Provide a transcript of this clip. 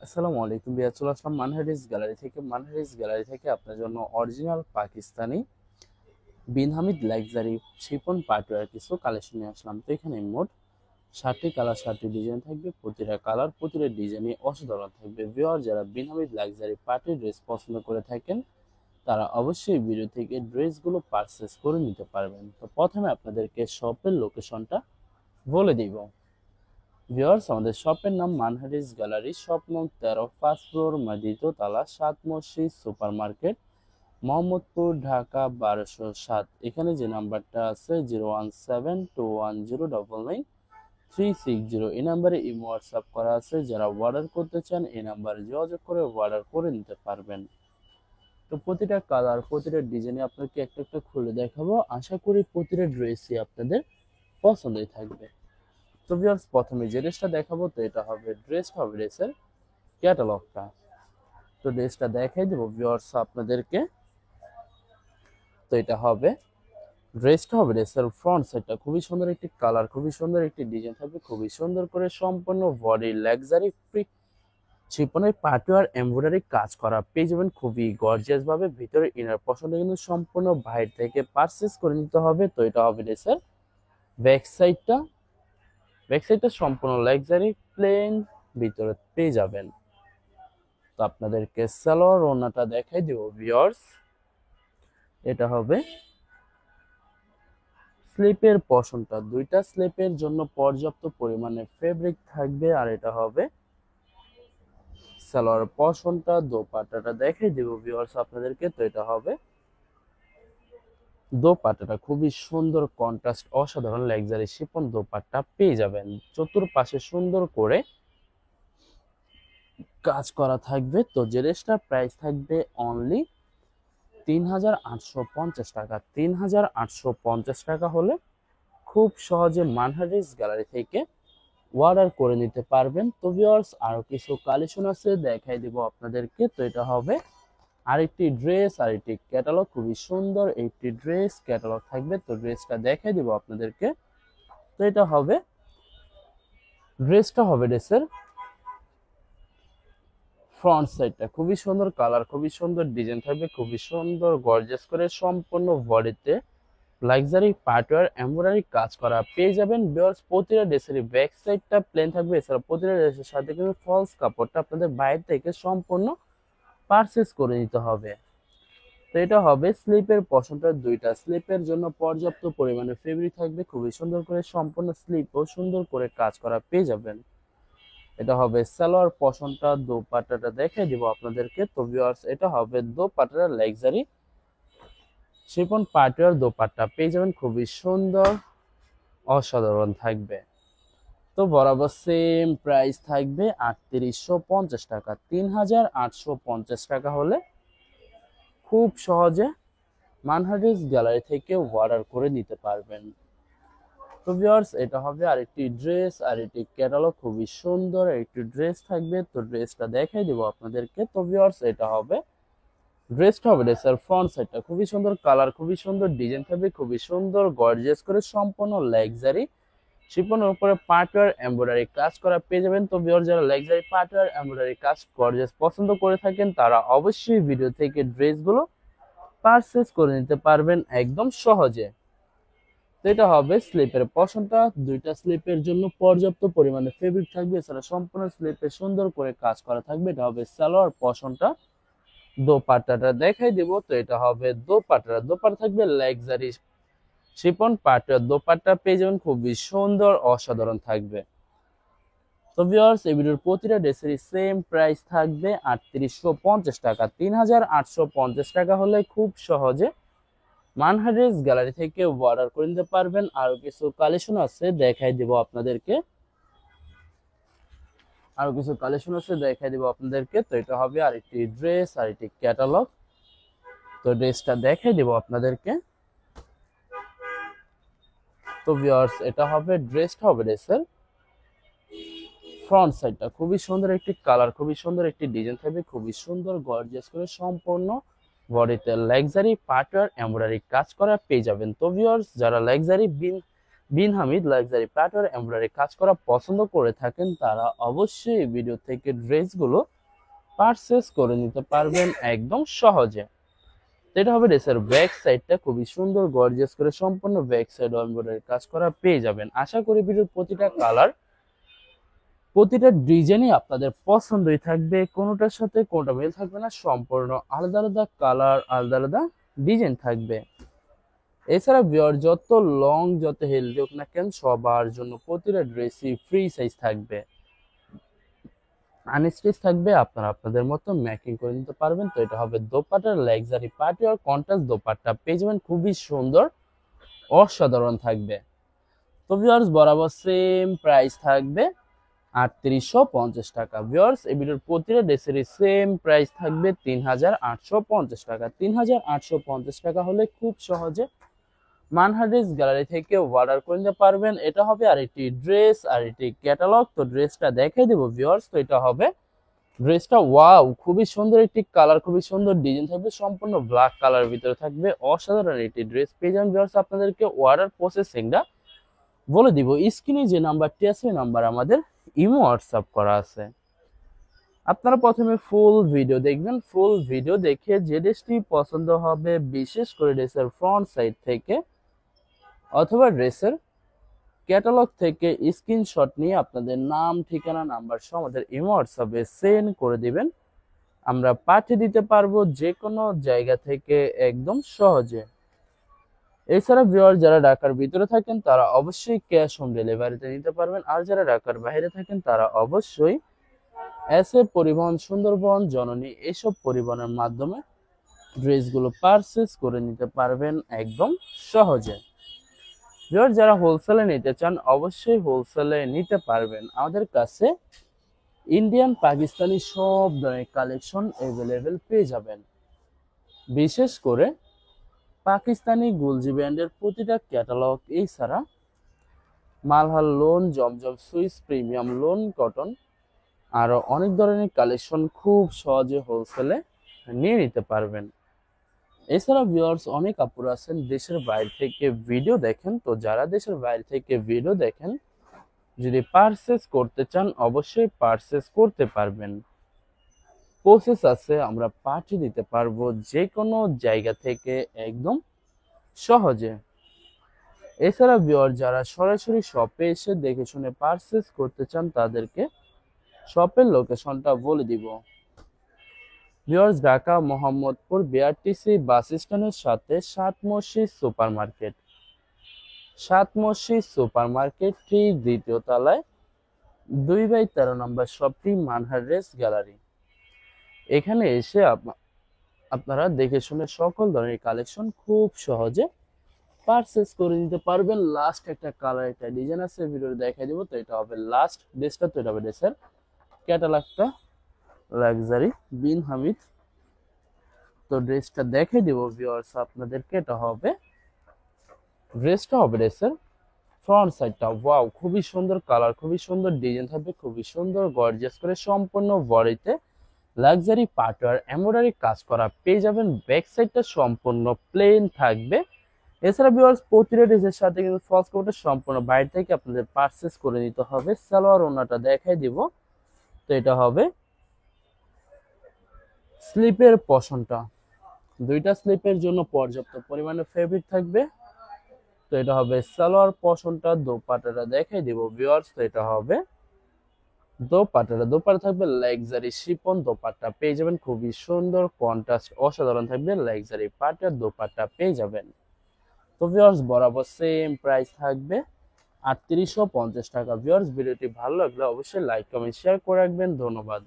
আসসালামু আলাইকুম বিয়া, চলে আসলাম মানহারিস গ্যালারি থেকে আপনার জন্য অরিজিনাল পাকিস্তানি বিন হামিদ লাক্সারি শিফন পার্টিওয়ার কিছু কালেকশন নিয়ে আসলাম। তো এখানে মোট 60টি কালার 60টি ডিজাইন থাকবে। প্রতিটা কালার প্রতিটা ডিজাইনে অসাধারণ থাকবে। ভিউয়ার যারা বিন হামিদ লাক্সারি পার্টি ড্রেস পছন্দ করে থাকেন তারা অবশ্যই ভিডিও থেকে ড্রেসগুলো পারচেস করে নিতে পারবেন। তো প্রথমে আপনাদেরকে শপের লোকেশনটা বলে দিব। ভিউয়ার্স, আমাদের শপের নাম মানহারিস গ্যালারি, শপ নং 13, ফার্স্ট ফ্লোর, দ্বিতীয় তলা, 7 মসজিদ সুপার মার্কেট, মোহাম্মদপুর, ঢাকা 1207। এখানে যে নাম্বারটা আছে 01721099360, এই নাম্বারে ইমো হোয়াটসঅ্যাপ করা আছে। যারা অর্ডার করতে চান এই নাম্বারে যোগাযোগ করে অর্ডার করে নিতে পারবেন। তো প্রতিটা কালার প্রতিটা ডিজাইনে আপনাকে একটা একটা খুলে দেখাবো। আশা করি প্রতিটা ড্রেসই আপনাদের পছন্দই থাকবে। তো ভিউয়ার্স, প্রথমে যে ড্রেসটা দেখাবো তো এটা হবে ড্রেসের ক্যাটালগটা। তো ড্রেসটা দেখাই দেবো ভিউয়ার্স আপনাদেরকে। তো এটা হবে ড্রেসের ফ্রন্ট সাইডটা খুবই সুন্দর একটি কালার, খুবই সুন্দর একটি ডিজাইন থাকবে, খুবই সুন্দর করে সম্পূর্ণ বডি লাক্সারি ফ্রি শিপনের পার্টিওয়ার এমব্রয়ডারি কাজ করা পেয়ে যাবেন খুবই গর্জিয়াস ভাবে। ভিতরে ইনার পশনটা কিন্তু সম্পূর্ণ বাইরে থেকে পারচেস করে নিতে হবে। তো এটা হবে ড্রেসের ব্যাক সাইডটা। ব্যাক সাইডটা সম্পূর্ণ লাক্সারি প্লেন ভিতরে পেয়ে যাবেন। তো আপনাদেরকে সালোয়ার ওড়নাটা দেখাই দিব ভিউয়ার্স। এটা হবে স্লিপের পশনটা, দুইটা স্লিপের জন্য পর্যাপ্ত পরিমাণে ফেব্রিক থাকবে। আর এটা হবে সালোয়ার পশনটা। দোপাট্টাটা দেখাই দিব ভিউয়ার্স আপনাদেরকে। তো এটা হবে দোপাট্টাটা, খুবই সুন্দর কন্ট্রাস্ট অসাধারণ লাক্সারি শিফন দোপাট্টা পেয়ে যাবেন। চতুর্পাশে সুন্দর করে কাজ করা থাকবে। তো যে ড্রেসটার প্রাইস থাকবে অনলি 3850 টাকা। 3850 টাকা হলে খুব সহজে মানহারিস গ্যালারি থেকে অর্ডার করে নিতে পারবেন। তো ভিউয়ার্স, আরো কিছু কালেকশন আছে দেখাই দিব আপনাদেরকে। তো এটা হবে আরেকটি ড্রেস, আরেকটি ক্যাটালগ, খুবই সুন্দর একটি ড্রেস ক্যাটালগ থাকবে। তো ড্রেসটা দেখাই দিব আপনাদেরকে। তো এটা হবে ড্রেসের ফ্রন্ট সাইডটা, খুবই সুন্দর কালার, খুবই সুন্দর ডিজাইন থাকবে, খুবই সুন্দর গর্জিয়াস করে সম্পূর্ণ বডিতে লাক্সারি পার্টওয়্যার এমব্রয়ডারি কাজ করা পেয়ে যাবেন। ভিউয়ার্স, প্রতিটা ড্রেসেরই ব্যাক সাইডটা প্লেন থাকবে। এছাড়া প্রতিটা ড্রেসের সাথে কিন্তু ফলস কাপড়টা আপনাদের বাইরে থেকে সম্পূর্ণ পারচেস করে নিতে হবে। তো এটা হবে স্লিপের পশনটা, দুইটা স্লিপের জন্য পর্যাপ্ত পরিমাণে ফেব্রিক থাকবে, খুবই সুন্দর করে সম্পূর্ণ স্লিপ ও সুন্দর করে কাজ করা পেয়ে যাবেন। এটা হবে সালোয়ার পশনটা। দোপাট্টাটা দেখাই দিব আপনাদেরকে। তো ভিউয়ার্স, এটা হবে দোপাট্টার লাক্সারি শিফন পার্টিওয়ার দোপাট্টা পেয়ে যাবেন, খুবই সুন্দর অসাধারণ থাকবে। তো বরাবর সেম প্রাইস থাকবে 3850 টাকা। 3850 টাকা হলে খুব সহজে মানহারিস গ্যালারি থেকে অর্ডার করে নিতে পারবেন। তো ভিউয়ার্স, এটা হবে আরেকটি ড্রেস, আরেকটি ক্যাটালগ, খুবই সুন্দর একটি ড্রেস থাকবে। তো ড্রেসটা দেখাই দিব আপনাদেরকে। তো ভিউয়ার্স, এটা হবে ড্রেসের ফ্রন্ট সাইডটা, খুবই সুন্দর কালার, খুবই সুন্দর ডিজাইন থাকবে, খুবই সুন্দর গর্জিয়াস করে সম্পূর্ণ লাক্সারি শিফনের উপরে পার্টওয়্যার এমব্রয়ডারি কাজ করা পেয়ে যাবেন। তো ভিউয়ার, যারা লাক্সারি পার্টওয়্যার এমব্রয়ডারি কাজ গর্জিয়াস পছন্দ করে থাকেন তারা অবশ্যই ভিডিও থেকে ড্রেসগুলো পারচেজ করে নিতে পারবেন একদম সহজে। তো এটা হবে স্লিপের পশনটা, দুইটা স্লিপের জন্য পর্যাপ্ত পরিমাণে ফেব্রিক থাকবে। এছাড়া সম্পূর্ণ স্লিপে সুন্দর করে কাজ করা থাকবে। এটা হবে সালোয়ার পশনটা। দোপাট্টাটা দেখাই দিব। তো এটা হবে দোপাট্টা থাকবে লাক্সারি শিফন পার্টের দোপাট্টা পেয়ে যাবেন, খুবই সুন্দর অসাধারণ থাকবে। তো ভিউয়ার্স, এই ভিডিওর প্রতিটা ড্রেসেরই সেম প্রাইস থাকবে 3850 টাকা। 3850 টাকা হলে খুব সহজে মানহারিস গ্যালারি থেকে অর্ডার করে নিতে পারবেন। আরো কিছু কালেকশন আছে দেখাই দিব আপনাদেরকে। তো এটা হবে আরেকটি ড্রেস, আরেকটি ক্যাটালগ। তো ড্রেসটা দেখাই দিব আপনাদেরকে। তো ভিউয়ার্স, এটা হবে ড্রেসের ফ্রন্ট সাইডটা, খুবই সুন্দর একটি কালার, খুবই সুন্দর একটি ডিজাইন থাকবে, খুবই সুন্দর গর্জিয়াস করে সম্পূর্ণ বডিতে লাক্সারি পার্টওয়্যার এমব্রয়ডারি কাজ করা পেয়ে যাবেন। তো ভিউয়ার্স, যারা লাক্সারি বিন বিন হামিদ লাক্সারি প্যাটার্ন এমব্রয়ডারি কাজ করা পছন্দ করে থাকেন তারা অবশ্যই এই ভিডিও থেকে ড্রেসগুলো পারচেস করে নিতে পারবেন একদম সহজে। এটা হবে ড্রেসের ব্যাক সাইডটা, খুবই সুন্দর গর্জিয়াস করে সম্পূর্ণ ব্যাক সাইড এমব্রয়ডারি কাজ করা পেয়ে যাবেন। আশা করি ভিডিওর প্রতিটা কালার প্রতিটা ডিজাইনই আপনাদের পছন্দই থাকবে, কোনোটার সাথে কোনোটা মিল থাকবে না, সম্পূর্ণ আলাদা আলাদা কালার আলাদা আলাদা ডিজাইন থাকবে। এছাড়া ভিউয়ার যত লং যত হেলদি হোক না কেন সবার জন্য প্রতিটা ড্রেসই ফ্রি সাইজ থাকবে, আনস্টিচ থাকবে, আপনারা আপনাদের মতো ম্যাকিং করে নিতে পারবেন। তো এটা হবে দোপাট্টার লাক্সারি পার্টি আর কন্ট্রাস্ট দোপাট্টা পেয়ে যাবেন, খুবই সুন্দর অসাধারণ থাকবে। তো ভিউয়ার্স বরাবর সেম প্রাইস থাকবে 3850 টাকা। ভিউয়ার্স এই ভিডিওর প্রতিটা ড্রেসেরই সেম প্রাইস থাকবে 3850 টাকা। 3850 টাকা হলে খুব সহজে মানহা ড্রেস গ্যালারি থেকে অর্ডার করে নিতে পারবেন। এটা হবে আরেকটি ড্রেস আর একটি ক্যাটালগ। তো ড্রেসটা দেখাই দেবো ভিউয়ার্স। তো এটা হবে ড্রেসটা, ওয়াও খুবই সুন্দর একটি কালার, খুবই সুন্দর ডিজাইন থাকবে, সম্পূর্ণ ব্ল্যাক কালার ভিতরে থাকবে, অসাধারণ একটি ড্রেস পেয়ে যাবেন। ভিউয়ার্স আপনাদেরকে অর্ডার প্রসেসিংটা বলে দিব, স্ক্রিনে যে নাম্বারটি আছে ওই নাম্বার আমাদের ইমো হোয়াটসঅ্যাপ করা আছে। আপনারা প্রথমে ফুল ভিডিও দেখবেন, ফুল ভিডিও দেখে যে ড্রেসটি পছন্দ হবে, বিশেষ করে ড্রেসের ফ্রন্ট সাইড থেকে অথবা ড্রেসের ক্যাটালগ থেকে স্ক্রিনশট নিয়ে আপনাদের নাম ঠিকানা নাম্বার সহ আমাদের ইমো হোয়াটসঅ্যাপে সেন্ড করে দিবেন, আমরা পাঠিয়ে দিতে পারবো যে কোনো জায়গা থেকে একদম সহজে। এছাড়া ভিউয়ার যারা ঢাকার ভিতরে থাকেন তারা অবশ্যই ক্যাশ হোম ডেলিভারিতে নিতে পারবেন, আর যারা ঢাকার বাইরে থাকেন তারা অবশ্যই এসএ পরিবহন, সুন্দরবন, জননী এসব পরিবহনের মাধ্যমে ড্রেসগুলো পারচেস করে নিতে পারবেন একদম সহজে। ভিউয়ার যারা হোলসেলে নিতে চান অবশ্যই হোলসেলে নিতে পারবেন, আমাদের কাছে ইন্ডিয়ান পাকিস্তানি সব ধরনের কালেকশন অ্যাভেলেবেল পেয়ে যাবেন। বিশেষ করে পাকিস্তানি গুলজি ব্র্যান্ডের প্রতিটা ক্যাটালগ, এছাড়া মালহার লোন, জমজম সুইস, প্রিমিয়াম লোন, কটন, আরো অনেক ধরনের কালেকশন খুব সহজে হোলসেলে নিয়ে নিতে পারবেন। এছাড়া ভিউয়ার্স অনেক আপুরা আছেন দেশের বাইরে থেকে ভিডিও দেখেন, তো যারা দেশের বাইরে থেকে ভিডিও দেখেন যদি পারচেস করতে চান অবশ্যই পারচেস করতে পারবেন। প্রসেস আছে, আমরা পাঠিয়ে দিতে পারবো যে কোনো জায়গা থেকে একদম সহজে। এছাড়া ভিউয়ার যারা সরাসরি শপে এসে দেখে শুনে পারচেস করতে চান তাদেরকে শপের লোকেশনটা বলে দিব। ভিউয়ার্স ঢাকা মোহাম্মদপুর বিআরটিসি বাস স্ট্যান্ডের সাথে সাত মসজিদ সুপার মার্কেট, সাত মসজিদ সুপার মার্কেট ঠিক দ্বিতীয় তলায় 2/13 নম্বর শপটি মানহা ড্রেস গ্যালারি। এখানে এসে আপনারা দেখে শুনে সকল ধরনের কালেকশন খুব সহজে পারচেস করে নিতে পারবেন। লাস্ট একটা কালার একটা ডিজাইন আছে ভিডিও দেখাই দিব। তো এটা হবে লাস্ট ড্রেসটা, তো এটা হবে ড্রেসের ক্যাটালগটা লাক্সারি বিন হামিদ। তো ড্রেসটা দেখাই দিব ভিউয়ার্স আপনাদেরকে। এটা হবে ড্রেসটা হবে ড্রেসের ফ্রন্ট সাইডটা, ওয়াও খুবই সুন্দর কালার, খুবই সুন্দর ডিজাইন থাকবে, খুবই সুন্দর গর্জিয়াস করে সম্পূর্ণ বডিতে লাক্সারি পাটওয়ার এমব্রয়ডারি কাজ করা পেয়ে যাবেন। ব্যাক সাইডটা সম্পূর্ণ প্লেন থাকবে। এছাড়া ভিউয়ার্স প্রতিটা ড্রেসের সাথে কিন্তু ফলস কাপড়টা সম্পূর্ণ বাইরে থেকে আপনাদের পারচেস করে নিতে হবে। সালোয়ার ওড়নাটা দেখাই দিব। তো এটা হবে স্লিপের পশনটা, দুইটা স্লিপের জন্য পর্যাপ্ত পরিমাণে ফেব্রিক থাকবে। তো এটা হবে সালোয়ার পশনটা। দোপাট্টাটা দেখাই দিব ভিউয়ার্স। তো এটা হবে দোপাট্টা থাকবে লাক্সারি শিফন দোপাট্টা পেয়ে যাবেন, খুবই সুন্দর কন্ট্রাস্ট অসাধারণ থাকবে, লাক্সারি পাটের দোপাট্টা পেয়ে যাবেন। তো ভিউয়ার্স বরাবর সেম প্রাইস থাকবে 3850 টাকা। ভিউয়ার্স ভিডিওটি ভালো লাগলে অবশ্যই লাইক কমেন্ট শেয়ার করে রাখবেন, ধন্যবাদ।